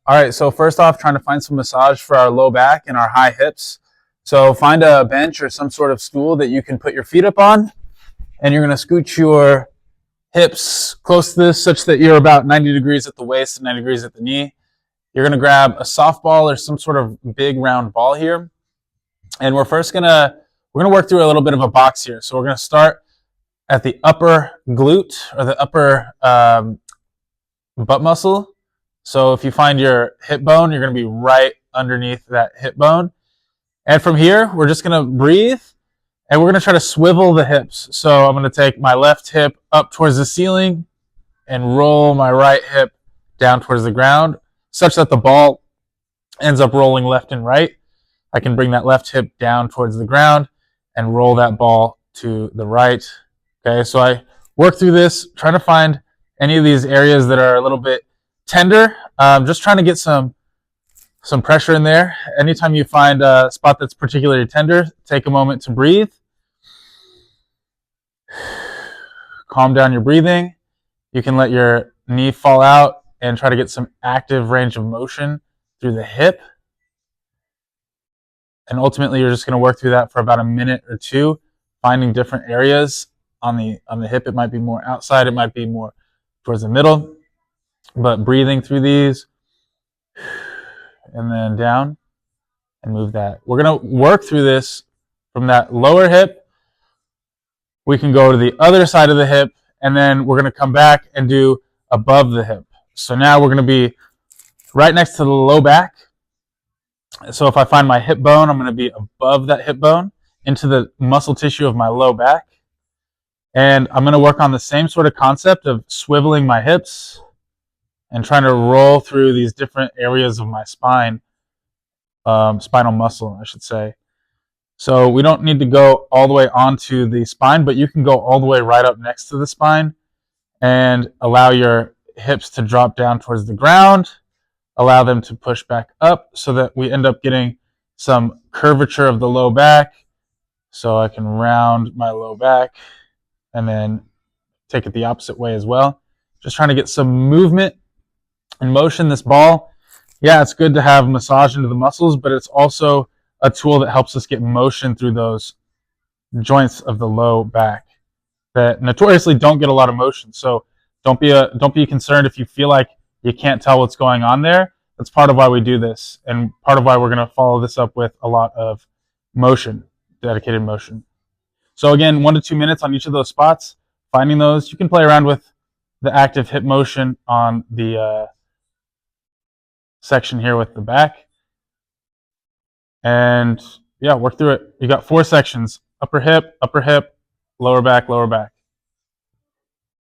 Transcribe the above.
All right, so first off, trying to find some massage for our low back and our high hips. So find a bench or some sort of stool that you can put your feet up on, and you're going to scooch your hips close to this such that you're about 90 degrees at the waist and 90 degrees at the knee. You're going to grab a softball or some sort of big round ball here, and we're gonna work through a little bit of a box here. So we're going to start at the upper glute or the upper butt muscle. So if you find your hip bone, you're going to be right underneath that hip bone. And from here, we're just going to breathe and we're going to try to swivel the hips. So I'm going to take my left hip up towards the ceiling and roll my right hip down towards the ground such that the ball ends up rolling left and right. I can bring that left hip down towards the ground and roll that ball to the right. Okay, so I work through this, trying to find any of these areas that are a little bit tender, just trying to get some pressure in there. Anytime you find a spot that's particularly tender, take a moment to breathe. Calm down your breathing. You can let your knee fall out and try to get some active range of motion through the hip. And ultimately, you're just going to work through that for about a minute or two, finding different areas on the hip. It might be more outside, it might be more towards the middle. But breathing through these and then down and move that. We're going to work through this from that lower hip. We can go to the other side of the hip and then we're going to come back and do above the hip. So now we're going to be right next to the low back. So if I find my hip bone, I'm going to be above that hip bone into the muscle tissue of my low back. And I'm going to work on the same sort of concept of swiveling my hips and trying to roll through these different areas of my spine, spinal muscle, I should say. So we don't need to go all the way onto the spine, but you can go all the way right up next to the spine and allow your hips to drop down towards the ground, allow them to push back up so that we end up getting some curvature of the low back. So I can round my low back and then take it the opposite way as well. Just trying to get some movement and motion. This ball, yeah, it's good to have massage into the muscles, but it's also a tool that helps us get motion through those joints of the low back that notoriously don't get a lot of motion. So don't be concerned if you feel like you can't tell what's going on there. That's part of why we do this, and part of why we're going to follow this up with a lot of motion, dedicated motion. So again, 1 to 2 minutes on each of those spots, finding those. You can play around with the active hip motion on the section here with the back. And yeah, work through it. You got 4 sections: upper hip, lower back, lower back.